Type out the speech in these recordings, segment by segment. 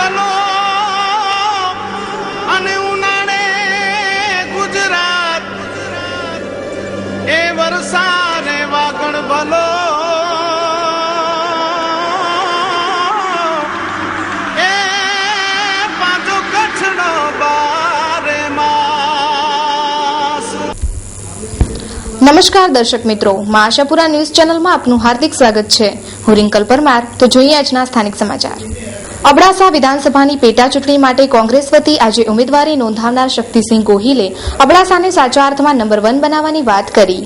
ભલો અને ઉનાળે ગુજરાત એ વરસાદ વાગણ ભલો એ પાછો કચ્છનો બારે માસ। નમસ્કાર દર્શક મિત્રો, માં આશાપુરા ન્યૂઝ ચેનલમાં આપનું હાર્દિક સ્વાગત છે। હું રિંકલ પરમાર। તો જોઈએ આજના સ્થાનિક સમાચાર। અબડાસા વિધાનસભાની પેટા ચૂંટણી માટે કોંગ્રેસ વતી આજે ઉમેદવારી નોંધાવનાર શક્તિસિંહ ગોહિલે અબડાસાને સાચા અર્થમાં નંબર 1 બનાવવાની વાત કરી।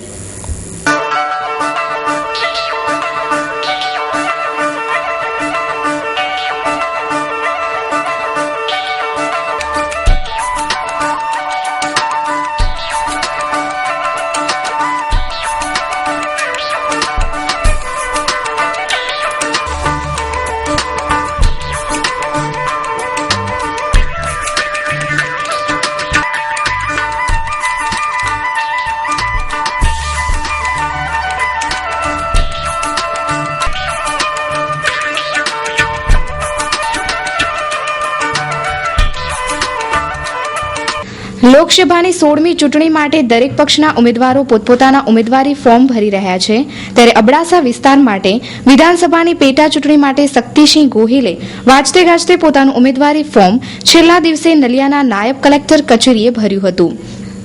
લોકસભાની 16મી ચૂંટણી માટે દરેક પક્ષના ઉમેદવારો પોતપોતાના ઉમેદવારી ફોર્મ ભરી રહ્યા છે, ત્યારે અબડાસા વિસ્તાર માટે વિધાનસભાની પેટા ચૂંટણી માટે શક્તિસિંહ ગોહિલે વાંચતે ગાજતે પોતાનું ઉમેદવારી ફોર્મ છેલ્લા દિવસે નલિયાના નાયબ કલેક્ટર કચેરીએ ભર્યું હતું।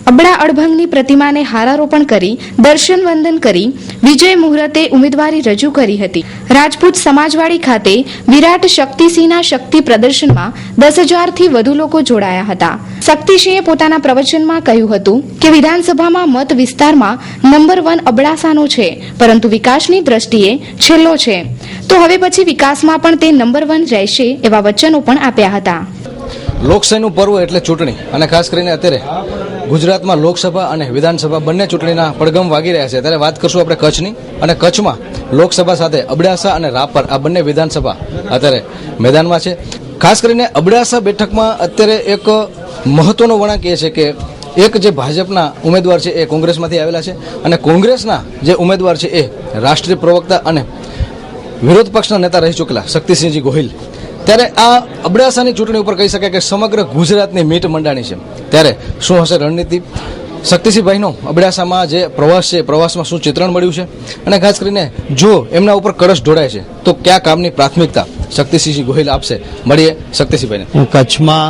અબડા અડભંગની પ્રતિમાને હારારોપણ કરી દર્શન વંદન કરી વિજય મુહૂર્તે ઉમેદવારી રજૂ કરી હતી। રાજપૂત સમાજવાડી ખાતે વિરાટ શક્તિસિંહના શક્તિ પ્રદર્શનમાં 10,000થી વધુ લોકો જોડાયા હતા। શક્તિસિંહે પોતાના પ્રવચનમાં કહ્યું હતું કે વિધાનસભામાં મત વિસ્તારમાં નંબર 1 અબડાસાનો છે, પરંતુ વિકાસની દ્રષ્ટિએ છેલ્લો છે, તો હવે પછી વિકાસમાં પણ તે નંબર 1 રહેશે એવા વચનો પણ આપ્યા હતા। લોકશાહીનું પર્વ એટલે ચૂંટણી, અને ખાસ કરીને અત્યારે ગુજરાતમાં લોકસભા અને વિધાનસભા બંને ચૂંટણીના પડઘમ વાગી રહ્યા છે। ત્યારે વાત કરશું આપણે કચ્છની, અને કચ્છમાં લોકસભા સાથે અબડાસા અને રાપર આ બંને વિધાનસભા અત્યારે મેદાનમાં છે। ખાસ કરીને અબડાસા બેઠકમાં અત્યારે એક મહત્વનો વળાંક એ છે કે એક જે ભાજપના ઉમેદવાર છે એ કોંગ્રેસમાંથી આવેલા છે, અને કોંગ્રેસના જે ઉમેદવાર છે એ રાષ્ટ્રીય પ્રવક્તા અને વિરોધ પક્ષના નેતા રહી ચૂકેલા શક્તિસિંહજી ગોહિલ। ત્યારે આ અબડાસાની ચૂંટણી ઉપર કહી શકાય કે સમગ્ર ગુજરાતની મીટ મંડાણી છે। ત્યારે શું હશે રણનીતિ, શક્તિસિંહભાઈનો અબડાસામાં જે પ્રવાસ છે, પ્રવાસમાં શું ચિત્રણ મળ્યું છે, અને ખાસ કરીને જો એમના ઉપર કળશ ઢોળાય છે તો કયા કામની પ્રાથમિકતા શક્તિસિંહ ગોહિલ આપશે? મળીએ શક્તિસિંહભાઈને। હું કચ્છમાં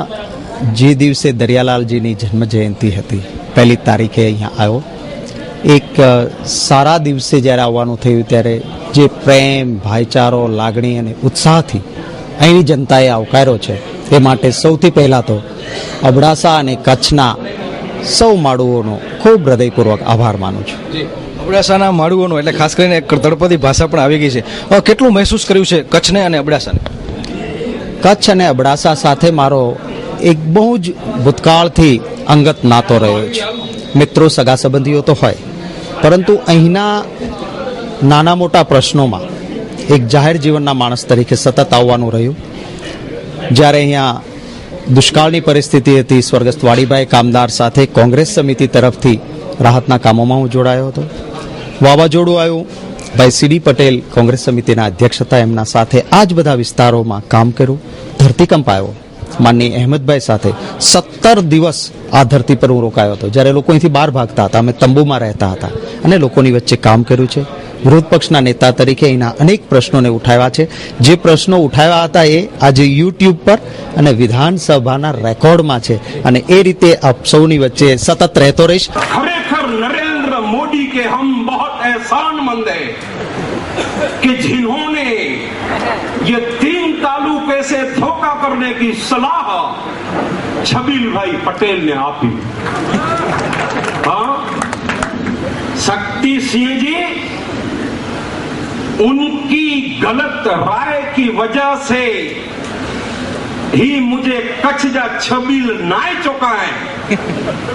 જે દિવસે દરિયાલાલજીની જન્મ જયંતિ હતી, 1 તારીખે અહીંયા આવ્યો। એક સારા દિવસે જ્યારે આવવાનું થયું ત્યારે જે પ્રેમ, ભાઈચારો, લાગણી અને ઉત્સાહથી અહીંની જનતાએ આવકાર્યો છે, એ માટે સૌથી પહેલાં તો અબડાસા અને કચ્છના સૌ માડુઓનો ખૂબ હૃદયપૂર્વક આભાર માનું છું। અબડાસાના માડુઓનો એટલે ખાસ કરીને એક તળપદી ભાષા પણ આવી ગઈ છે। કેટલું મહેસૂસ કર્યું છે કચ્છને અને અબડાસાને? કચ્છ અને અબડાસા સાથે મારો એક બહુ જ ભૂતકાળથી અંગત નાતો રહ્યો છે। મિત્રો, સગા સંબંધીઓ તો હોય, પરંતુ અહીંના નાના મોટા પ્રશ્નોમાં એક જાહેર જીવનના માણસ તરીકે સતત આવવાનું રહ્યું। જ્યારે અહીંયા દુષ્કાળની પરિસ્થિતિ હતી, સ્વર્ગસ્થ વાડીભાઈ કામદાર સાથે કોંગ્રેસ સમિતિ તરફથી રાહતના કામોમાં હું જોડાયો હતો। વાવાઝોડું આવ્યું, ભાઈ સીડી પટેલ કોંગ્રેસ સમિતિના અધ્યક્ષ હતા, એમના સાથે આ જ બધા વિસ્તારોમાં કામ કર્યું। ધરતીકંપ આવ્યો, માનની અહેમદભાઈ સાથે 17 દિવસ આ ધરતી પર હું રોકાયો હતો, જ્યારે લોકો અહીંથી બહાર ભાગતા હતા, અમે તંબુમાં રહેતા હતા અને લોકોની વચ્ચે કામ કર્યું છે। વિરોધ પક્ષના નેતા તરીકે અહીંના અનેક પ્રશ્નોને ઉઠાવ્યા છે। જે પ્રશ્નો ઉઠાવ્યા હતા એ આજે યુટ્યુબ પર અને વિધાનસભાના રેકોર્ડમાં છે, અને એ રીતે આપ સૌની વચ્ચે સતત રહેતો રહીશ। ખરેખર નરેન્દ્ર મોદી કે હમ બહોત એહસાનમંદ હૈ कि जिन्होंने ये 3 तालुके से धोखा करने की सलाह छबील भाई पटेल ने आपी। हाँ, शक्ति सिंह जी उनकी गलत राय की वजह से ही मुझे कच्छ जा छबील नाय चुका है।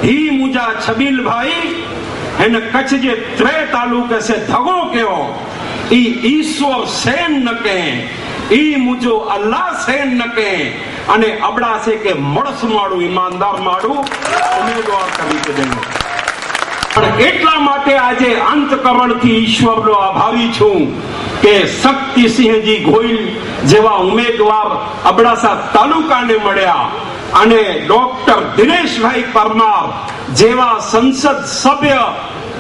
ही मुझा छबील भाई है न कच्छ जे 3 तालुके से धगो कयो, ई ईश्वर सेन न कहे, ई मुझो अल्लाह सेन न कहे, अने अबड़ा से के मड़स माड़ू ईमानदार माड़ू उम्मीदवार तरीके देंगे। પણ એટલા માટે આજે અંતકરણથી ઈશ્વરનો આભારી છું કે શક્તિસિંહજી ગોહિલ જેવા ઉમેદવાર અબડાસા તાલુકાને મળ્યા અને ડોક્ટર દિનેશભાઈ પરમાર જેવા સંસદ સભ્ય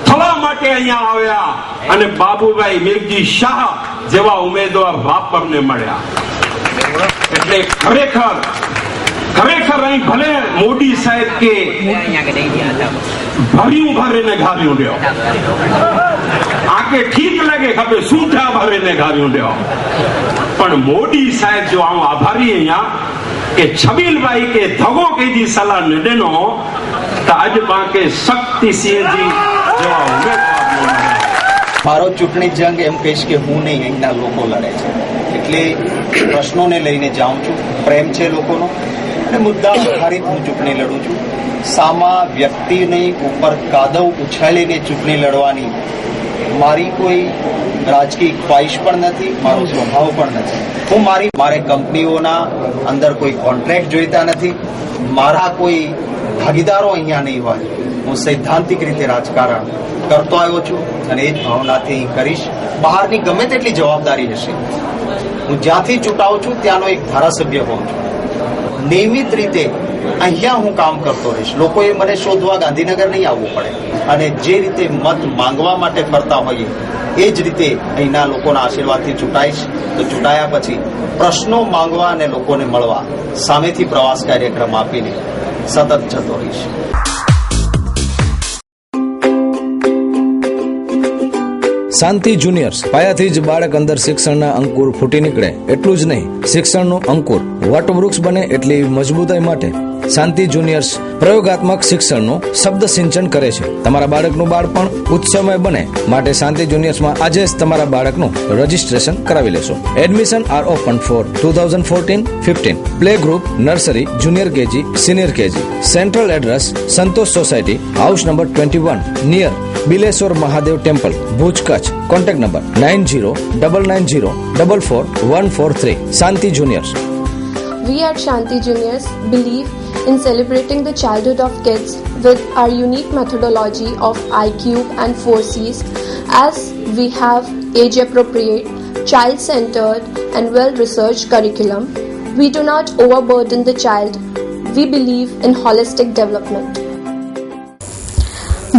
થવા માટે અહીંયા આવ્યા અને બાબુભાઈ મેઘજી શાહ જેવા ઉમેદવાર રાપરને મળ્યા. એટલે ખરેખર અહીં ભલે મોદી સાહેબ કે ભર્યું ભરે ને ઘાર્યું લ્યો, આકે ઠીક લાગે ખબર સૂઠા ભરે ને ઘાર્યું લ્યો, પણ મોદી સાહેબ જો આમ આભારી અહીંયા કે છબીલભાઈ કે ધગો કીધી સલાહ નડેનો તો આજ બાકે શક્તિસિંહજી જેવા ઉમેદવાર. મારો ચૂંટણી જંગ એમ કહીશ કે હું નહીં, અહીંના લોકો લડે છે. એટલે પ્રશ્નોને લઈને જાઉં છું, પ્રેમ છે લોકોનો અને મુદ્દા આધારિત હું ચૂંટણી લડું છું. સામા વ્યક્તિની ઉપર કાદવ ઉછાળીને ચૂંટણી લડવાની મારી કોઈ રાજકીય ખ્વાહિશ પણ નથી, મારો સ્વભાવ પણ નથી. હું મારે કંપનીઓના અંદર કોઈ કોન્ટ્રાક્ટ જોઈતા નથી, મારા કોઈ ભાગીદારો અહીંયા નહીં હોય. હું સૈદ્ધાંતિક રીતે રાજકારણ કરતો આવ્યો છું અને એ જ ભાવનાથી કરીશ. બહારની ગમે તેટલી જવાબદારી હશે, હું જ્યાંથી ચૂંટાઉં છું ત્યાંનો એક ધારાસભ્ય હોઉં છું. નિયમિત રીતે અહીંયા હું કામ કરતો રહીશ. લોકોએ મને શોધવા ગાંધીનગર નહીં આવવું પડે અને જે રીતે મત માંગવા માટે ફરતા હોઈએ એ જ રીતે અહીંના લોકોના આશીર્વાદથી ચૂંટાઈશ. તો ચૂંટાયા પછી પ્રશ્નો માંગવા અને લોકોને મળવા સામેથી પ્રવાસ કાર્યક્રમ આપીને સતત જતો રહીશ. શાંતિ જુનિયર્સ પાયાથી જ બાળક અંદર શિક્ષણના અંકુર ફૂટી નીકળે એટલું જ નહીં, શિક્ષણનું અંકુર વટવૃક્ષ બને એટલી મજબૂતાઈ માટે શાંતિ જુનિયર્સ પ્રયોગાત્મક શિક્ષણનું શબ્દ સિંચન કરે છે. તમારા બાળકનું બાળપણ ઉત્સવમય બને માટે શાંતિ જુનિયર્સમાં આજે જ તમારા બાળકનું રજીસ્ટ્રેશન કરાવી લેશો. Admission are open for 2014-15. Play group, nursery, junior KG, senior KG. Central address Santosh society, house number 21, near Bileshwar Mahadev temple, Bhuj, Kutch. Contact number 9099044143. Shanti juniors. We at Shanti Juniors believe in celebrating the childhood of kids with our unique methodology of iCube and 4Cs, as we have age-appropriate, child-centered and well-researched curriculum. We do not overburden the child. We believe in holistic development.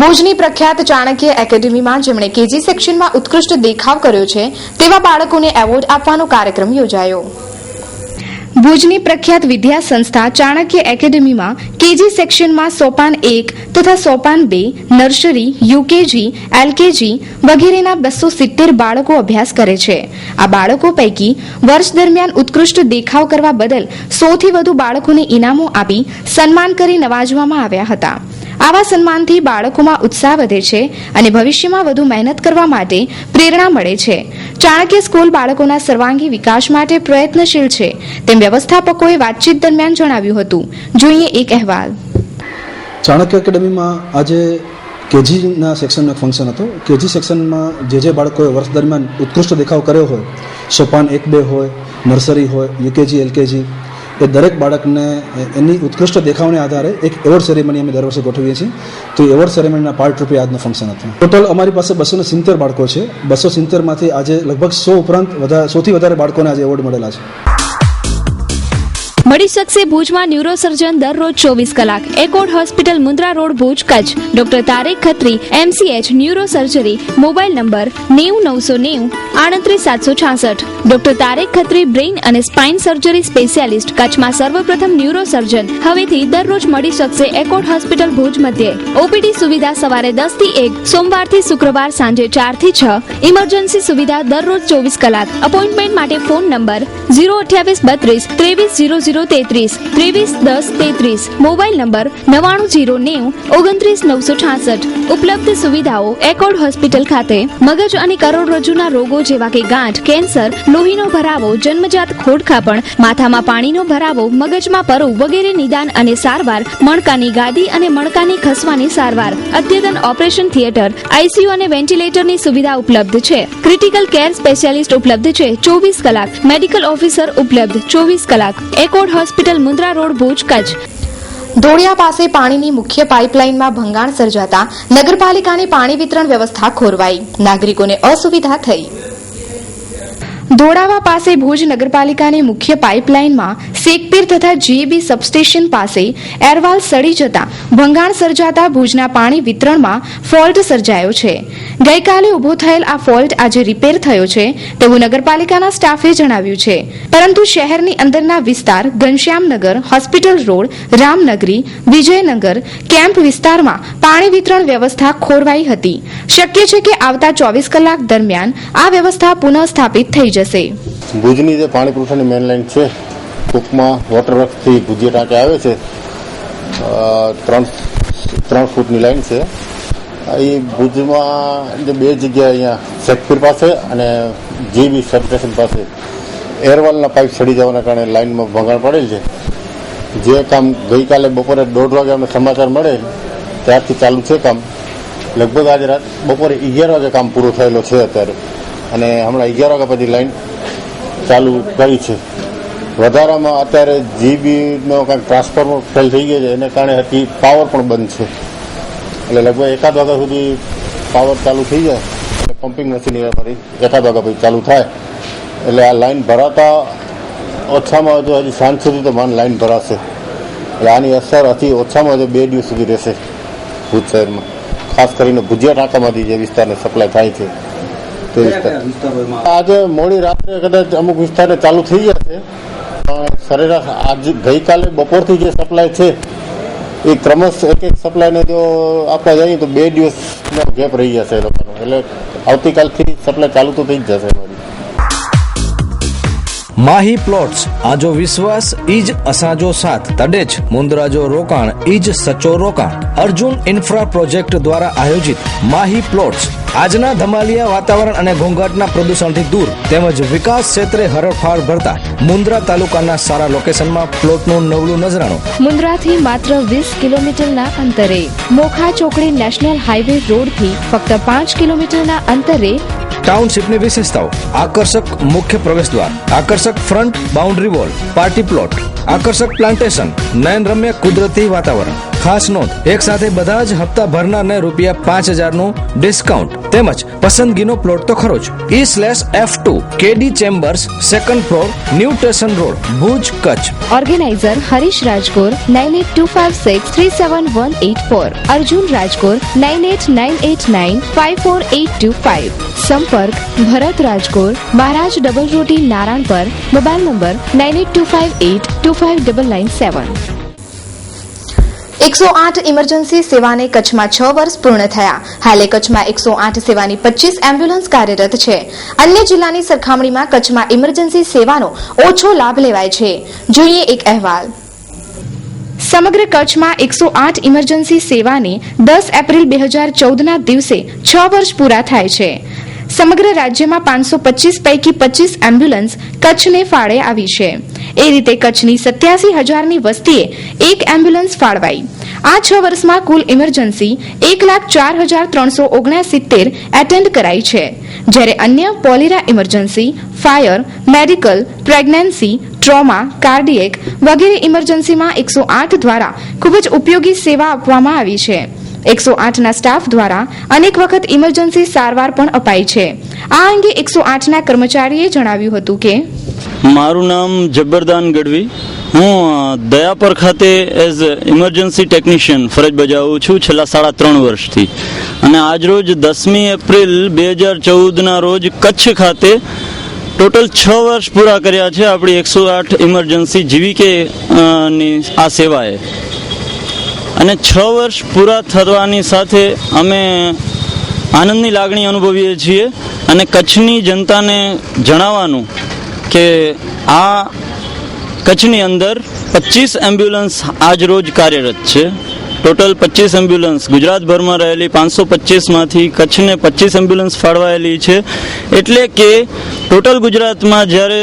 ભુજની પ્રખ્યાત ચાણક્ય એકેડેમીમાં જેમણે KG સેક્શનમાં ઉત્કૃષ્ટ દેખાવ કર્યો છે તેવા બાળકોને એવોર્ડ આપવાનો કાર્યક્રમ યોજાયો. ભુજની પ્રખ્યાત વિદ્યા સંસ્થા ચાણક્ય એકેડેમીમાં કેજી સેક્શનમાં સોપાન 1 તથા સોપાન 2, નર્સરી, યુકેજી, એલકેજી વગેરેના 270 બાળકો અભ્યાસ કરે છે. આ બાળકો પૈકી વર્ષ દરમિયાન ઉત્કૃષ્ટ દેખાવ કરવા બદલ 100 થી વધુ બાળકોને ઇનામો આપી સન્માન કરી નવાજવામાં આવ્યા હતા. આવા સન્માનથી બાળકોમાં ઉત્સાહ વધે છે અને ભવિષ્યમાં વધુ મહેનત કરવા માટે પ્રેરણા મળે છે. ચાણક્ય સ્કૂલ બાળકોના સર્વાંગી વિકાસ માટે પ્રયત્નશીલ છે તેમ વ્યવસ્થાપકોએ વાતચીત દરમિયાન જણાવ્યું હતું. જોઈએ એક અહેવાલ. ચાણક્ય એકેડેમીમાં આજે કેજીના સેક્શનનો ફંક્શન હતો. કેજી સેક્શનમાં જે બાળકોએ વર્ષ દરમિયાન ઉત્કૃષ્ટ દેખાવ કર્યો હોય, સોપાન 1-2 હોય, નર્સરી હોય, યુકેજી, એલકેજી, એ દરેક બાળકને એની ઉત્કૃષ્ટ દેખાવને આધારે એક એવોર્ડ સેરેમની અમે દર વર્ષે ગોઠવીએ છીએ. તો એવોર્ડ સેરેમનીના પાર્ટ રૂપે આજનું ફંક્શન હતું. ટોટલ અમારી પાસે 270 બાળકો છે. 270માંથી આજે લગભગ 100 ઉપરાંત 100થી વધારે બાળકોને આજે એવોર્ડ મળેલા છે. મળી શકશે ભુજમાં ન્યુરોસર્જન દરરોજ 24 કલાક. Accord hospital, Mundra road, Bhuj, Kutch. Doctor Tarek Khatri, MCH, neuro surgery. Mobile number 90 990 38 766. Doctor Tarek Khatri, brain અને સ્પાઇન સર્જરી સ્પેશિયાલિસ્ટ. કચ્છમાં સર્વપ્રથમ ન્યુરોસર્જન. હવેથી દરરોજ મળી શકશે એકોર્ડ હોસ્પિટલ ભુજ મધ્યે. OPD સુવિધા સવારે 10 થી 1, સોમવારથી શુક્રવાર સાંજે 4 થી 6. ઇમરજન્સી સુવિધા દરરોજ 24 કલાક. અપોઇન્ટમેન્ટ માટે ફોન નંબર 02832 23 00 33 23 10 33. Mobile number 99 090 29 966. ઉપલબ્ધ સુવિધાઓ એકોર્ડ હોસ્પિટલ ખાતે. મગજ અને કરોડરજ્જુના રોગો જેવા કે ગાંઠ, કેન્સર, લોહીનો ભરાવો, જન્મજાત ખોડખાપણ, માથામાં પાણીનો ભરાવો, મગજમાં પરુ વગેરે નિદાન અને સારવાર. મણકાની ગાદી અને મણકાની ખસવાની સારવાર. અદ્યતન ઓપરેશન થિયેટર, ICU અને વેન્ટિલેટરની સુવિધા ઉપલબ્ધ છે. ક્રિટિકલ કેર સ્પેશિયાલિસ્ટ ઉપલબ્ધ છે 24 કલાક. મેડિકલ ઓફિસર ઉપલબ્ધ 24 કલાક. Accord hospital, Mundra road, Bhuj, Kutch. ધોળિયા પાસે પાણીની મુખ્ય પાઇપલાઇનમાં ભંગાણ સર્જાતા નગરપાલિકાની પાણી વિતરણ વ્યવસ્થા ખોરવાઈ. નાગરિકોને અસુવિધા થઈ. ધોળાવા પાસે ભુજ નગરપાલિકાની મુખ્ય પાઇપલાઇનમાં શેખપીર તથા જીએબી સબસ્ટેશન પાસે એરવાલ સડી જતા ભંગાણ સર્જાતા ભુજના પાણી વિતરણમાં ફોલ્ટ સર્જાયો છે. ગઈકાલે ઉભો થયેલ આ ફોલ્ટ આજે રિપેર થયો છે તેવું નગરપાલિકાના સ્ટાફે જણાવ્યું છે. પરંતુ શહેરની અંદરના વિસ્તાર Ghanshyamnagar, hospital road, રામનગરી, Vijaynagar, camp વિસ્તારમાં પાણી વિતરણ વ્યવસ્થા ખોરવાઈ હતી. શક્ય છે કે આવતા 24 કલાક દરમિયાન આ વ્યવસ્થા પુનઃ સ્થાપિત થઈ જશે. ભુજની જે પાણી પુરવઠાની મેઇન લાઇન છે, ટૂંકમાં વોટરવર્કથી ભુજિયા ટાંકે આવે છે, 3 ફૂટની લાઇન છે. એ ભુજમાં જે 2 જગ્યાએ અહીંયા શેખપીર પાસે અને જીબી સબસ્ટેશન પાસે એરવાલના પાઇપ સડી જવાના કારણે લાઇનમાં ભંગાણ પડેલ છે. જે કામ ગઈકાલે બપોરે 1:30 વાગે અમને સમાચાર મળે ત્યારથી ચાલુ છે કામ. લગભગ આજે રાત બપોરે 11 વાગે કામ પૂરું થયેલો છે અત્યારે, અને હમણાં 11 વાગ્યા પછી લાઈન ચાલુ કરી છે. વધારામાં અત્યારે જીબીનો કાંઈક ટ્રાન્સફોર્મર ફેલ થઈ ગયો છે, એને કારણે હતી પાવર પણ બંધ છે. એટલે લગભગ 1 વાગ્યા સુધી પાવર ચાલુ થઈ જાય એટલે પમ્પિંગ મશીન ફરી 1 વાગ્યા પછી ચાલુ થાય એટલે આ લાઈન ભરાતા ઓછામાં ઓછું હજી સાંજ સુધી તો માન લાઈન ભરાશે. એટલે આની અસર હજી ઓછામાં ઓછું 2 દિવસ સુધી રહેશે ભુજ શહેરમાં, ખાસ કરીને ભુજિયા ટાંકામાંથી જે વિસ્તારને સપ્લાય થાય છે તે વિસ્તાર. આજે મોડી રાત્રે કદાચ અમુક વિસ્તારને ચાલુ થઈ જશે, પણ સરેરાશ આજ ગઈકાલે બપોરથી જે સપ્લાય છે એ ક્રમશ એક સપ્લાયને જો આપવા જઈએ તો 2 દિવસનો ગેપ રહી જશે એ લોકોનો. એટલે આવતીકાલથી સપ્લાય ચાલુ તો થઈ જ જશે અમારી. માહી પ્લોટ્સ આજો વિશ્વાસ ઈજ અસાજો સાથ તડે જ મુંદ્રાજો રોકાણ ઈજ સચો રોકાણ. અર્જુન ઇન્ફ્રા પ્રોજેક્ટ દ્વારા આયોજિત માહી પ્લોટ્સ આજના ધમાલિયા વાતાવરણ અને ઘોંઘાટના પ્રદૂષણથી દૂર તેમજ વિકાસ ક્ષેત્રે હરણફાળ ભરતા મુંદ્રા તાલુકાના સારા લોકેશનમાં પ્લોટનું નવલું નજરાણું. મુન્દ્રાથી માત્ર 20 કિલોમીટરના અંતરે, મોખા ચોકડી નેશનલ હાઈવે રોડથી ફક્ત 5 કિલોમીટરના અંતરે. ટાઉનશીપની વિશેષતાઓ: આકર્ષક મુખ્ય પ્રવેશદ્વાર, આકર્ષક front boundary wall, party plot, આકર્ષક પ્લાન્ટેશન, નયનરમ્ય કુદરતી વાતાવરણ. ખાસ નોંધ, એક સાથે બધા જ હપ્તા ભરનારને ₹5,000 નું ડિસ્કાઉન્ટ તેમજ પસંદગીનો પ્લોટ તો ખરો જ. E/F2 KD chambers, 2nd floor, new station road, Bhuj, Kutch. Organiser Harish Rajgor 9825637184, Arjun Rajgor 9898954825. સંપર્ક Bharat Rajgor, Maharaj double roti Narayanpar, mobile number 9825825997. 108 emergency સેવાને કચ્છમાં 6 વર્ષ પૂર્ણ થયા. હાલે કચ્છમાં 108 સેવાની 25 એમ્બ્યુલન્સ કાર્યરત છે. અન્ય જિલ્લાની સરખામણીમાં કચ્છમાં ઇમરજન્સી સેવાનો ઓછો લાભ લેવાય છે. જોઈએ એક અહેવાલ. સમગ્ર કચ્છમાં 108 ઇમરજન્સી સેવાને 10 એપ્રિલ 2014ના દિવસે 6 વર્ષ પૂરા થાય છે. સમગ્ર રાજ્યમાં 525 પૈકી 25 એમ્બ્યુલન્સ કચ્છને ફાળે આવી છે. એ રીતે કચ્છની 87,000ની વસ્તીએ એક એમ્બ્યુલન્સ ફાળવાઈ. આ 6 વર્ષમાં કુલ ઇમરજન્સી 1,04,369 એટેન્ડ કરાઈ છે. જ્યારે અન્ય પોલીરા emergency, fire, medical, pregnancy, trauma, cardiac વગેરે ઇમરજન્સીમાં 108 દ્વારા ખૂબ જ ઉપયોગી સેવા આપવામાં આવી છે. 108ના સ્ટાફ દ્વારા અનેક વખત ઇમરજન્સી સારવાર પણ અપાઈ છે. આ અંગે 108ના કર્મચારીએ જણાવ્યું હતું કે, મારું નામ જબ્બરદાન ગઢવી, હું દયાપર ખાતે એઝ ઇમરજન્સી ટેકનિશિયન ફરજ બજાવું છું છેલ્લા 3.5 વર્ષથી. અને આજરોજ 10મી એપ્રિલ 2014ના રોજ કચ્છ ખાતે ટોટલ 6 વર્ષ પૂરા કર્યા છે આપણી 108 ઇમરજન્સી જીવીકે ની આ સેવાએ. અને 6 વર્ષ પૂરા થવાની સાથે અમે આનંદની લાગણી અનુભવીએ છીએ. અને કચ્છની જનતાને જણાવવાનું કે આ કચ્છની અંદર 25 એમ્બ્યુલન્સ આજ રોજ કાર્યરત છે. ટોટલ 25 એમ્બ્યુલન્સ ગુજરાતભરમાં રહેલી 525માંથી કચ્છને 25 એમ્બ્યુલન્સ ફાળવાયેલી છે. એટલે કે ટોટલ ગુજરાતમાં જ્યારે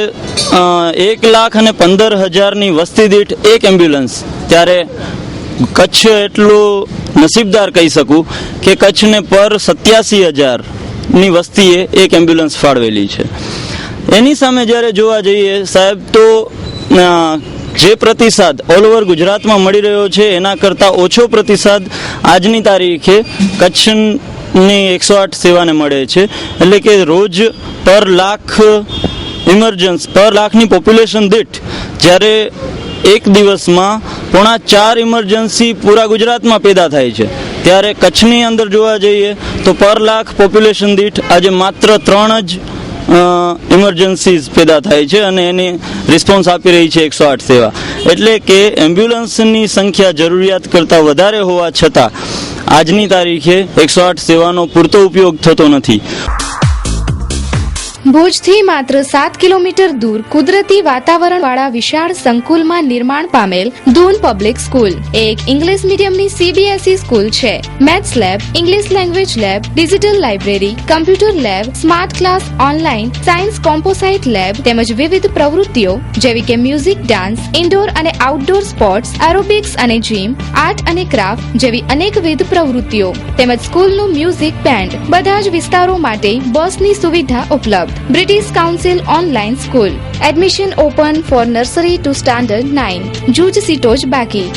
1,15,000ની વસ્તી દીઠ એક એમ્બ્યુલન્સ, ત્યારે કચ્છ એટલું નસીબદાર કહી શકું કે કચ્છને પર 87,000ની વસ્તીએ એક એમ્બ્યુલન્સ ફાળવેલી છે. એની સામે જ્યારે જોવા જઈએ સાહેબ, તો જે પ્રતિસાદ ઓલ ઓવર ગુજરાતમાં મળી રહ્યો છે એના કરતાં ઓછો પ્રતિસાદ આજની તારીખે કચ્છની 108 સેવાને મળે છે. એટલે કે રોજ પર લાખ ઇમરજન્સી પર લાખની પોપ્યુલેશન દીઠ જ્યારે એક દિવસમાં 4.5 ઇમરજન્સી પૂરા ગુજરાતમાં પેદા થાય છે, ત્યારે કચ્છની અંદર જોવા જઈએ તો પર લાખ પોપ્યુલેશન દીઠ આજે માત્ર 3 જ ઇમરજન્સીઝ પેદા થાય છે અને એની રિસ્પોન્સ આપી રહી છે 108 સેવા. એટલે કે એમ્બ્યુલન્સની સંખ્યા જરૂરિયાત કરતાં વધારે હોવા છતાં આજની તારીખે 108 સેવાનો પૂરતો ઉપયોગ થતો નથી. ભુજથી માત્ર 7 કિલોમીટર દૂર કુદરતી વાતાવરણ વાળા વિશાળ સંકુલમાં નિર્માણ પામેલ દૂન પબ્લિક સ્કૂલ એક ઇંગ્લિશ મીડિયમની CBSE સ્કૂલ છે. Maths lab, English language lab, digital library, computer lab, smart class, online science composite lab તેમજ વિવિધ પ્રવૃત્તિઓ જેવી કે મ્યુઝિક, ડાન્સ, ઇન્ડોર અને આઉટડોર સ્પોર્ટ્સ, એરોબિક્સ અને જીમ, આર્ટ અને ક્રાફ્ટ જેવી અનેકવિધ પ્રવૃત્તિઓ તેમજ સ્કૂલનું મ્યુઝિક બેન્ડ, બધા જ વિસ્તારો માટે બસની સુવિધા ઉપલબ્ધ. British Council Online School. Admission open for nursery to standard 9. જૂજ સીટો જ બાકી.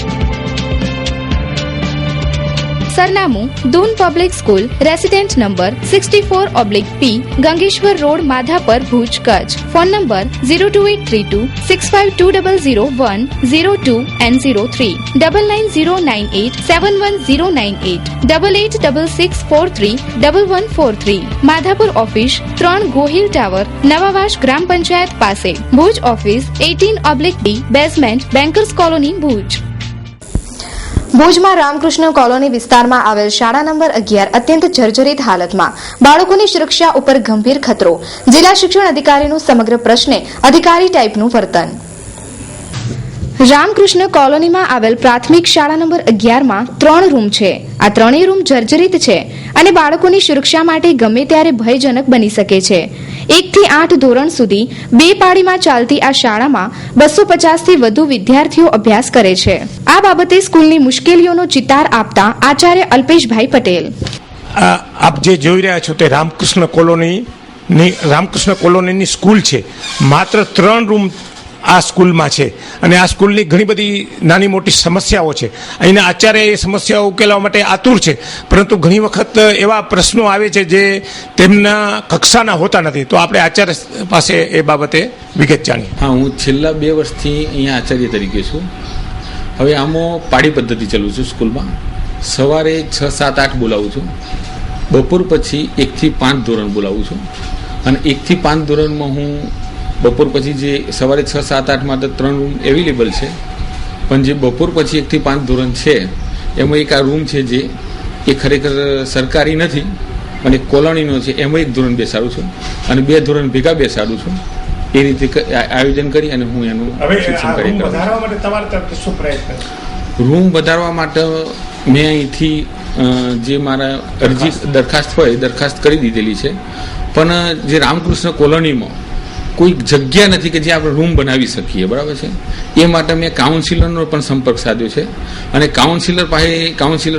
સરનામું Doon public school, resident number 64/P, Gangeshwar road, Madhapar, Bhuj, Kutch. Phone number 02832 652001 02 and 03 99098 71098 886643 1143. Madhapur office 3 Gohil tower, Navavas ગ્રામ પંચાયત પાસે. Bhuj office 18/D, basement, bankers colony, Bhuj. ભુજમાં રામકૃષ્ણ કોલોની વિસ્તારમાં આવેલ શાળા નંબર 11 અત્યંત જર્જરિત હાલતમાં. બાળકોની સુરક્ષા ઉપર ગંભીર ખતરો. જિલ્લા શિક્ષણ અધિકારીનું સમગ્ર પ્રશ્ને અધિકારી ટાઈપનું વર્તન. રામકૃષ્ણ કોલોનીમાં આવેલ પ્રાથમિક શાળા નંબર 11માં 3 રૂમ છે. આ 3 રૂમ જર્જરિત છે અને બાળકોની સુરક્ષા માટે ગમે ત્યારે ભયજનક બની શકે છે. 1 થી 8 ધોરણ સુધી 2 પાળીમાં ચાલતી આ શાળામાં 250 થી વધુ વિદ્યાર્થીઓ અભ્યાસ કરે છે. આ બાબતે સ્કૂલની મુશ્કેલીઓનો ચિતાર આપતા આચાર્ય અલ્પેશભાઈ પટેલ. આપ જે જોઈ રહ્યા છો તે રામકૃષ્ણ કોલોનીની સ્કૂલ છે. માત્ર 3 રૂમ આ સ્કૂલમાં છે અને આ સ્કૂલની ઘણી બધી નાની મોટી સમસ્યાઓ છે. અહીંના આચાર્ય એ સમસ્યાઓ ઉકેલવા માટે આતુર છે, પરંતુ ઘણી વખત એવા પ્રશ્નો આવે છે જે તેમના કક્ષાના હોતા નથી. તો આપણે આચાર્ય પાસે એ બાબતે વિગત જાણીએ. હા, હું છેલ્લા 2 વર્ષથી અહીંયા આચાર્ય તરીકે છું. હવે આમાં પાળી પદ્ધતિ ચલાવું છું સ્કૂલમાં. સવારે 6, 7, 8 બોલાવું છું. બપોર પછી 1 થી 5 ધોરણ બોલાવું છું અને 1 થી 5 ધોરણમાં હું બપોર પછી જે સવારે 6, 7, 8 માટે 3 રૂમ અવેલેબલ છે, પણ જે બપોર પછી 1 થી 5 ધોરણ છે એમાં એક આ રૂમ છે જે એ ખરેખર સરકારી નથી અને કોલોનીનો છે, એમાં 1 ધોરણ બેસાડું છું અને 2 ધોરણ ભેગા બેસાડું છું. એ રીતે આયોજન કરી અને હું એનું શિક્ષણ કરી રૂમ વધારવા માટે મેં અહીંથી જે મારા અરજી દરખાસ્ત હોય દરખાસ્ત કરી દીધેલી છે, પણ જે રામકૃષ્ણ કોલોનીમાં કોઈ જગ્યા નથી કે જ્યાં આપણે રૂમ બનાવી શકીએ. બરાબર છે. એ માટે મેં કાઉન્સિલરનો પણ સંપર્ક સાધ્યો છે અને કાઉન્સિલર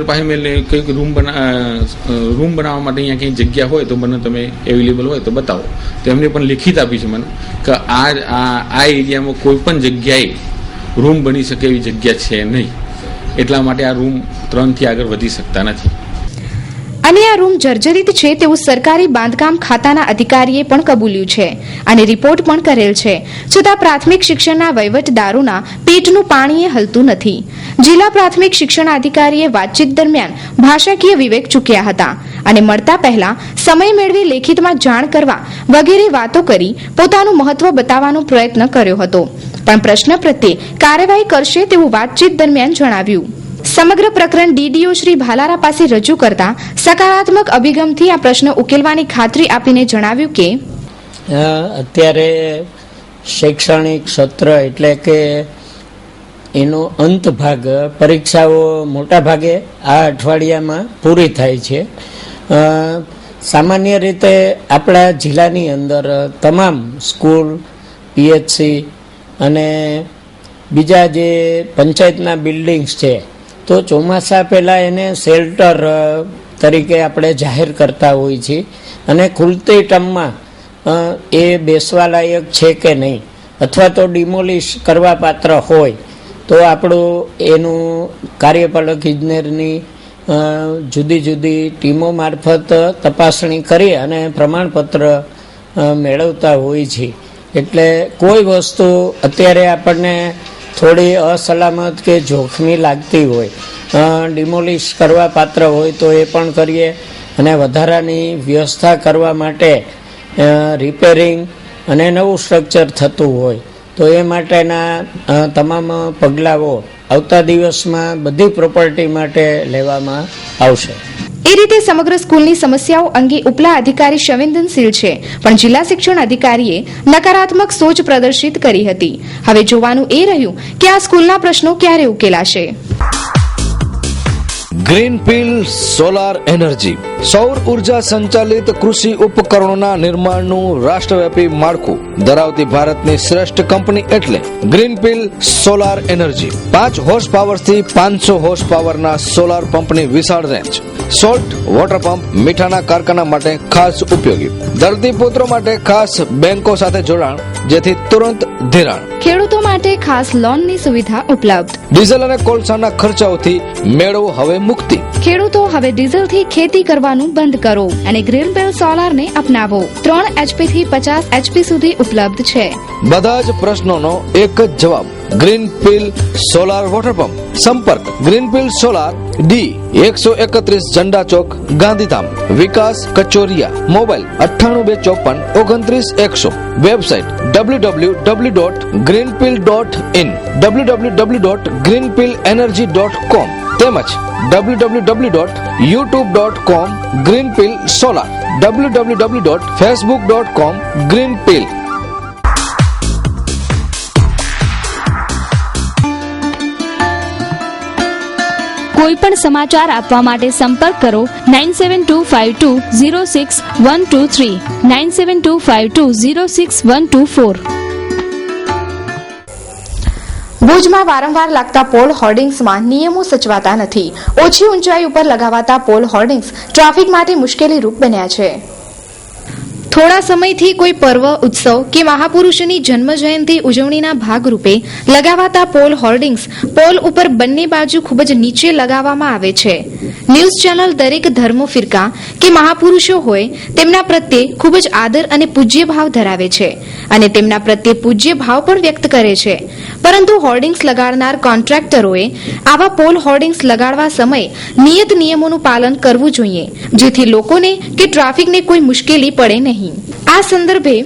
પાસે મેં કંઈક રૂમ બનાવવા માટે અહીંયા કંઈ જગ્યા હોય તો મને તમે અવેલેબલ હોય તો બતાવો. તો એમને પણ લેખિત આપી છે મને કે આ એરિયામાં કોઈ પણ જગ્યાએ રૂમ બની શકે એવી જગ્યા છે નહીં, એટલા માટે આ રૂમ 3 થી આગળ વધી શકતા નથી. અને આ રૂમ જર્જરિત છે તેવું સરકારી બાંધકામ ખાતાના અધિકારીએ પણ કબૂલ્યું છે અને રિપોર્ટ પણ કરેલ છે. છતાં પ્રાથમિક શિક્ષણના વહીવટદારોના પેટનું પાણીએ હલતું નથી. જિલ્લા પ્રાથમિક શિક્ષણ અધિકારીએ વાતચીત દરમિયાન ભાષાકીય વિવેક ચૂક્યા હતા અને મળતા પહેલા સમય મેળવી લેખિતમાં જાણ કરવા વગેરે વાતો કરી પોતાનું મહત્વ બતાવવાનો પ્રયત્ન કર્યો હતો, પણ પ્રશ્ન પ્રત્યે કાર્યવાહી કરશે તેવું વાતચીત દરમિયાન જણાવ્યું. સમગ્ર પ્રકરણ ડીડીઓ શ્રી ભાલારા પાસે રજૂ કરતા સકારાત્મક અભિગમથી આ પ્રશ્ન ઉકેલવાની ખાતરી આપીને જણાવ્યું કે અત્યારે શૈક્ષણિક સત્ર એટલે કે એનો અંત ભાગ પરીક્ષાઓ મોટા ભાગે આ અઠવાડિયામાં પૂરી થાય છે. સામાન્ય રીતે આપણા જિલ્લાની અંદર તમામ સ્કૂલ, પીએચસી અને બીજા જે પંચાયતના બિલ્ડિંગ્સ છે તો ચોમાસા પહેલાં એને શેલ્ટર તરીકે આપણે જાહેર કરતા હોઈએ છીએ અને ખુલતી ટર્મમાં એ બેસવા લાયક છે કે નહીં અથવા તો ડિમોલિશ કરવા પાત્ર હોય તો આપણું એનું કાર્યપાલક ઇજનેરની જુદી જુદી ટીમો મારફત તપાસણી કરી અને પ્રમાણપત્ર મેળવતા હોય છે. એટલે કોઈ વસ્તુ અત્યારે આપણને થોડી અસલામત કે જોખમી લાગતી હોય, ડિમોલિશ કરવા પાત્ર હોય તો એ પણ કરીએ, અને વધારાની વ્યવસ્થા કરવા માટે રિપેરિંગ અને નવું સ્ટ્રક્ચર થતું હોય તો એ માટેના તમામ પગલાઓ આવતા દિવસમાં બધી પ્રોપર્ટી માટે લેવામાં આવશે. એ રીતે સમગ્ર સ્કૂલની સમસ્યાઓ અંગે ઉપલા અધિકારી સંવેદનશીલ છે, પણ જિલ્લા શિક્ષણ અધિકારીએ નકારાત્મક સોચ પ્રદર્શિત કરી હતી. હવે જોવાનું એ રહ્યું કે આ સ્કૂલના પ્રશ્નો ક્યારે ઉકેલાશે. ગ્રીનપીલ સોલાર એનર્જી સૌર ઉર્જા સંચાલિત કૃષિ ઉપકરણોના નિર્માણનું રાષ્ટ્રવ્યાપી માળખું ધરાવતી ભારતની શ્રેષ્ઠ કંપની એટલે ગ્રીનપીલ સોલાર એનર્જી. 5 હોર્સ પાવર થી 500 હોર્સ પાવરના સોલાર પંપની વિશાળ રેન્જ, સોલ્ટ વોટર પંપ, મીઠાના કારખાના માટે ખાસ ઉપયોગી, ધરતીપુત્રો માટે ખાસ બેંકો સાથે જોડાણ જેથી તુરંત ધિરાણ, ખેડૂતો માટે ખાસ લોનની સુવિધા ઉપલબ્ધ. ડીઝલ અને કોલસાના ખર્ચાઓથી મેળવો હવે મુક્તિ. ખેડૂતો હવે ડીઝલથી ખેતી કરવાનું બંધ કરો અને ગ્રીનપીલ સોલારને અપનાવો. 3 HP થી 50 HP સુધી ઉપલબ્ધ છે. બધા જ પ્રશ્નોનો એક જ જવાબ, ગ્રીનપીલ સોલાર વોટર પંપ. સંપર્ક ગ્રીનપીલ સોલાર D131 ઝંડા ચોક, ગાંધીધામ, વિકાસ કચોરિયા. મોબાઈલ 9824 29 100. વેબસાઇટ www.greenpeel.in, www.greenpeelenergy.com તેમજ www.youtube.com greenpeel solar, www.facebook.com greenpeel. કોઈ પણ સમાચાર આપવા માટે સંપર્ક કરો 9725206123, 9725206124. ભુજમાં વારંવાર લાગતા પોલ હોર્ડિંગ્સમાં નિયમો સચવાતા નથી. ઓછી ઊંચાઈ ઉપર લગાવાતા પોલ હોર્ડિંગ્સ ટ્રાફિક માટે મુશ્કેલીરૂપ બન્યા છે. થોડા સમયથી કોઈ પર્વ, ઉત્સવ કે મહાપુરુષની જન્મ જયંતિ ઉજવણીના ભાગરૂપે લગાવાતા પોલ હોર્ડિંગ્સ પોલ ઉપર બંને બાજુ ખૂબ જ નીચે લગાવવામાં આવે છે. ન્યૂઝ ચેનલ દરેક ધર્મ, ફિરકા કે મહાપુરુષો હોય તેમના પ્રત્યે ખૂબ જ આદર અને પૂજ્ય ભાવ ધરાવે છે અને તેમના પ્રત્યે પૂજ્ય ભાવ પણ વ્યક્ત કરે છે. પરંતુ હોર્ડિંગ્સ લગાડનાર કોન્ટ્રાક્ટરોએ આવા પોલ હોર્ડિંગ્સ લગાડવા સમયે નિયત નિયમોનું પાલન કરવું જોઈએ જેથી લોકોને કે ટ્રાફિકને કોઈ મુશ્કેલી પડે નહીં. આ સંદર્ભે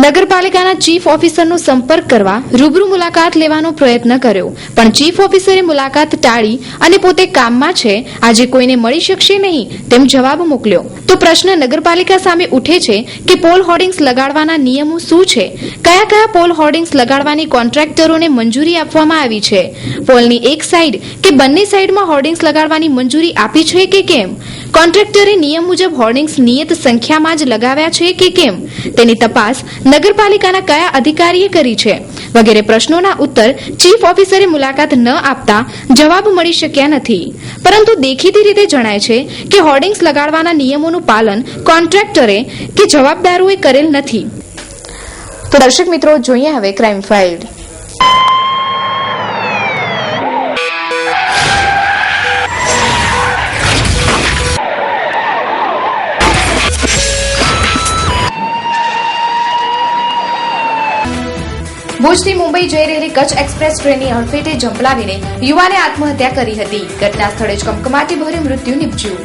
નગરપાલિકાના ચીફ ઓફિસરનો સંપર્ક કરવા રૂબરૂ મુલાકાત લેવાનો પ્રયત્ન કર્યો, પણ ચીફ ઓફિસરે મુલાકાત ટાળી અને પોતે કામમાં છે, આજે કોઈને મળી શકશે નહીં તેમ જવાબ મોકલ્યો. તો પ્રશ્ન નગરપાલિકા સામે ઉઠે છે કે પોલ હોર્ડિંગ્સ લગાડવાના નિયમો શું છે? કયા કયા પોલ હોર્ડિંગ્સ લગાડવાની કોન્ટ્રાક્ટરોને મંજૂરી આપવામાં આવી છે? પોલની એક સાઈડ કે બંને સાઈડમાં હોર્ડિંગ્સ લગાડવાની મંજૂરી આપી છે કે કેમ? કોન્ટ્રાક્ટરે નિયમ મુજબ હોર્ડિંગ્સ નિયત સંખ્યામાં જ લગાવ્યા છે કે કેમ? તેની તપાસ નગરપાલિકાના કયા અધિકારીએ કરી છે? વગેરે પ્રશ્નોના ઉત્તર ચીફ ઓફિસરે મુલાકાત ન આપતા જવાબ મળી શક્યા નથી. પરંતુ દેખીતી રીતે જણાય છે કે હોર્ડિંગ્સ લગાડવાના નિયમોનું પાલન કોન્ટ્રાક્ટરે કે જવાબદારોએ કરેલ નથી. તો દર્શક મિત્રો, જોઈએ હવે ક્રાઇમ ફાઇલ. ભુજથી મુંબઈ જઈ રહેલી કચ્છ એક્સપ્રેસ ટ્રેનની અડફેટે ઝંપલાવીને યુવાને આત્મહત્યા કરી હતી. ઘટના સ્થળે જ કમકમાટીભર્યું મૃત્યુ નિપજ્યું.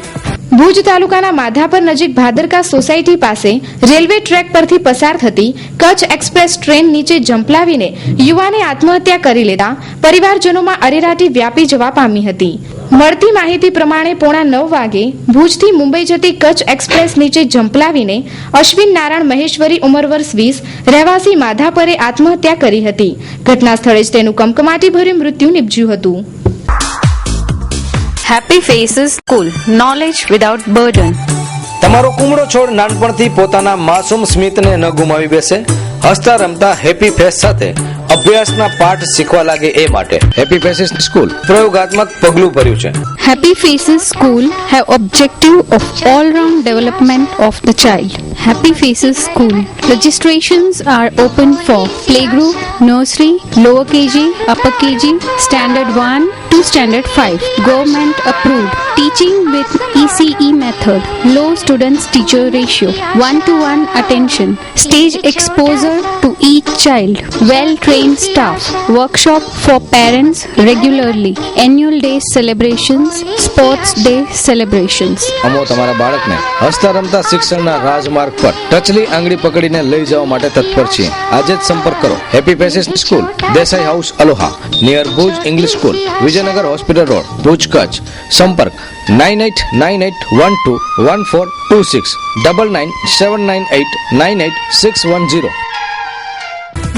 ભુજ તાલુકાના માધાપર નજીક ભાદરકા સોસાયટી પાસે રેલવે ટ્રેક પરથી પસાર થતી કચ્છ એક્સપ્રેસ ટ્રેન નીચે ઝંપલાવીને યુવાને આત્મહત્યા કરી લેતા પરિવારજનોમાં અરેરાટી વ્યાપી જવા પામી હતી. મળતી માહિતી પ્રમાણે 8:45 વાગે ભુજથી મુંબઈ જતી કચ્છ એક્સપ્રેસ નીચે ઝંપલાવીને અશ્વિન નારાયણ મહેશ્વરી ઉંમર વર્ષ 20 રહેવાસી માધાપરે આત્મહત્યા કરી હતી. ઘટના સ્થળે જ તેનું કમકમાટીભર્યું મૃત્યુ નિપજ્યું હતું. Happy faces school, knowledge without burden. તમારો કુમળો છોડ નાનપણથી પોતાના માસૂમ સ્મિતને ન ગુમાવી બેસે, હસતા રમતા હેપી ફેસ સાથે અભ્યાસના પાઠ શીખવા લાગે એ માટે હેપી ફેસીસ સ્કૂલ પ્રયોગાત્મક પગલું ભર્યું છે. Happy Faces School have objective of all-round development of the child. Happy Faces School. Registrations are open for playgroup, nursery, lower KG, upper KG, standard 1 to standard 5. Government approved. Teaching with ECE method. Low students teacher ratio. 1-to-1 attention. Stage exposure to each child. Well trained staff. Workshop for parents regularly. Annual day celebrations. Sports day celebrations. અમો તમારા બાળકને હસતા રમતા શિક્ષણના રાજમાર્ગ પર ટચલી આંગળી પકડીને લઈ જવા માટે તત્પર છીએ. આજે જ સંપર્ક કરો. Happy faces school, Desai house, Aloha, near Bhuj English school, Vijaynagar hospital road, Bhuj, Kutch. સંપર્ક 9898121426 997998986110.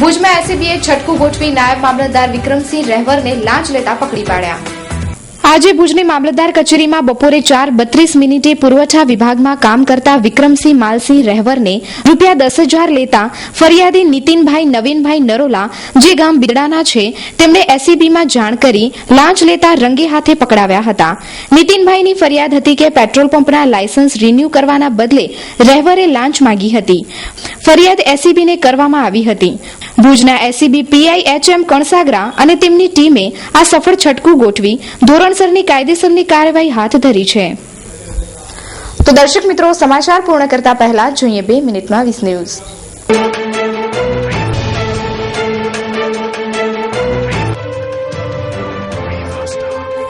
ભુજમાં એસીબીએ છટકું ગોઠવી નાયબ મામલતદાર વિક્રમસિંહ રહેવરને લાંચ લેતા પકડી પાડ્યા. આજે ભુજની મામલતદાર કચેરીમાં બપોરે 4:32 પુરવઠા વિભાગમાં કામ કરતા વિક્રમસિંહ માલસિંહ રહેવરને રૂપિયા 10,000 લેતા ફરિયાદી નીતિનભાઈ નવીનભાઈ નરોલા, જે ગામ બિદડાના છે, તેમણે એસીબીમાં જાણ કરી લાંચ લેતા રંગે હાથે પકડાવ્યા હતા. નીતિનભાઈની ફરિયાદ હતી કે પેટ્રોલ પંપના લાયસન્સ રિન્યુ કરવાના બદલે રહેવરે લાંચ માંગી હતી. ફરિયાદ એસીબીને કરવામાં આવી હતી. ભુજના એસીબી પીઆઈ એચએમ કણસાગરા અને તેમની ટીમે આ સફળ છટકું ગોઠવી ધોરણસરની કાયદેસરની કાર્યવાહી હાથ ધરી છે. તો દર્શક મિત્રો, સમાચાર પૂર્ણ કરતા પહેલા જોઈએ 2 મિનિટમાં 20 ન્યૂઝ.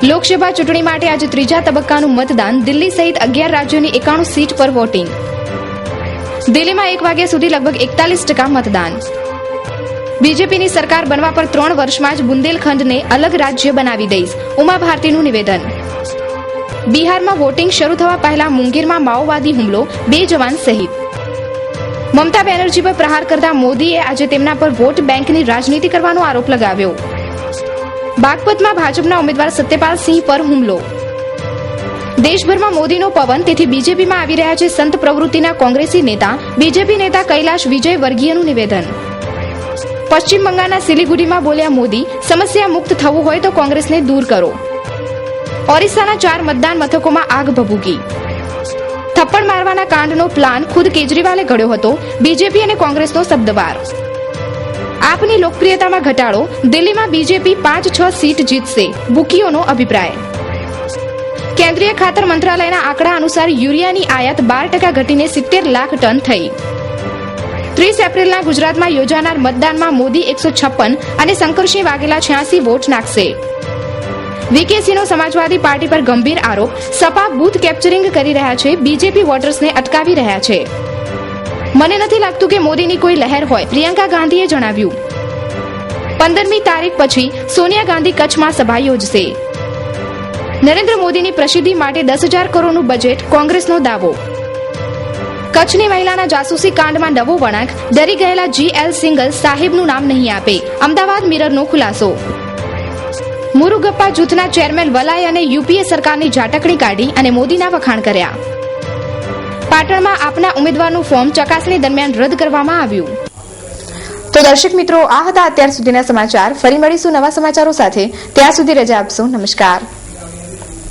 લોકસભા ચૂંટણી માટે આજે ત્રીજા તબક્કાનું મતદાન. દિલ્હી સહિત 11 રાજ્યોની 91 સીટ પર વોટિંગ. દિલ્હીમાં 1 વાગ્યા સુધી લગભગ 41% મતદાન. બીજેપીની સરકાર બનવા પર 3 વર્ષમાં જ બુંદેલખંડને અલગ રાજ્ય બનાવી દઈશ, ઉમા ભારતીનું નિવેદન. બિહારમાં વોટિંગ શરૂ થવા પહેલા મુંગેરમાં માઓવાદી હુમલો, 2 જવાન શહીદ. મમતા બેનર્જી પર પ્રહાર કરતા મોદીએ આજે તેમના પર વોટ બેંકની રાજનીતિ કરવાનો આરોપ લગાવ્યો. બાગપતમાં ભાજપના ઉમેદવાર સત્યપાલ સિંહ પર હુમલો. દેશભરમાં મોદીનો પવન, તેથી બીજેપીમાં આવી રહ્યા છે સંત પ્રવૃત્તિના કોંગ્રેસી નેતા. બીજેપી નેતા કૈલાશ વિજય વર્ગીયનું નિવેદન. પશ્ચિમ બંગાળના સિલિગુડીમાં બોલ્યા મોદી, સમસ્યા મુક્ત થવું હોય તો કોંગ્રેસને દૂર કરો. ઓરિસ્સાના 4 મતદાન મથકોમાં આગ ભભૂકી. થપ્પડ મારવાના કાંડનો પ્લાન ખુદ કેજરીવાલે ઘડ્યો હતો. બીજેપી અને કોંગ્રેસનો શબ્દવાર. આપની લોકપ્રિયતામાં ઘટાડો. દિલ્હીમાં બીજેપી 5-6 સીટ જીતશે, બુકીઓનો અભિપ્રાય. કેન્દ્રીય ખાતર મંત્રાલયના આંકડા અનુસાર યુરિયાની આયાત 12% ઘટીને 70 લાખ ટન થઈ. 30 એપ્રિલના ગુજરાતમાં યોજાનાર મતદાનમાં મોદી 156 અને શંકરસિંહ વાઘેલા 86 વોટ નાખશે. વીકેસીનો સમાજવાદી પાર્ટી પર ગંભીર આરોપ. સપા બૂથ કેપ્ચરિંગ કરી રહ્યા છે, બીજેપી વોટર્સને અટકાવી રહ્યા છે. મને નથી લાગતું કે મોદીની કોઈ લહેર હોય, પ્રિયંકા ગાંધીએ જણાવ્યું. 15મી તારીખ પછી સોનિયા ગાંધી કચ્છમાં સભા યોજશે. નરેન્દ્ર મોદીની પ્રસિદ્ધિ માટે 10,000 કરોડનું બજેટ, કોંગ્રેસનો દાવો. કચ્છની મહિલાના જાસૂસી કાંડમાં નવો વળાંક. ડરી ગયેલા જીએલ સિંગલ સાહેબનું નામ નહીં આપે, અમદાવાદ મિરરનો ખુલાસો. મુરુગપ્પા જૂથના ચેરમેન વલાય અને યુપીએ સરકારની ઝાટકણી કાઢી અને મોદીના વખાણ કર્યા. પાટણમાં આપના ઉમેદવારનું ફોર્મ ચકાસણી દરમિયાન રદ કરવામાં આવ્યું. તો દર્શક મિત્રો, આ હતા અત્યાર સુધીના સમાચાર. ફરી મળીશું નવા સમાચારો સાથે. ત્યાં સુધી રજા આપશો. નમસ્કાર.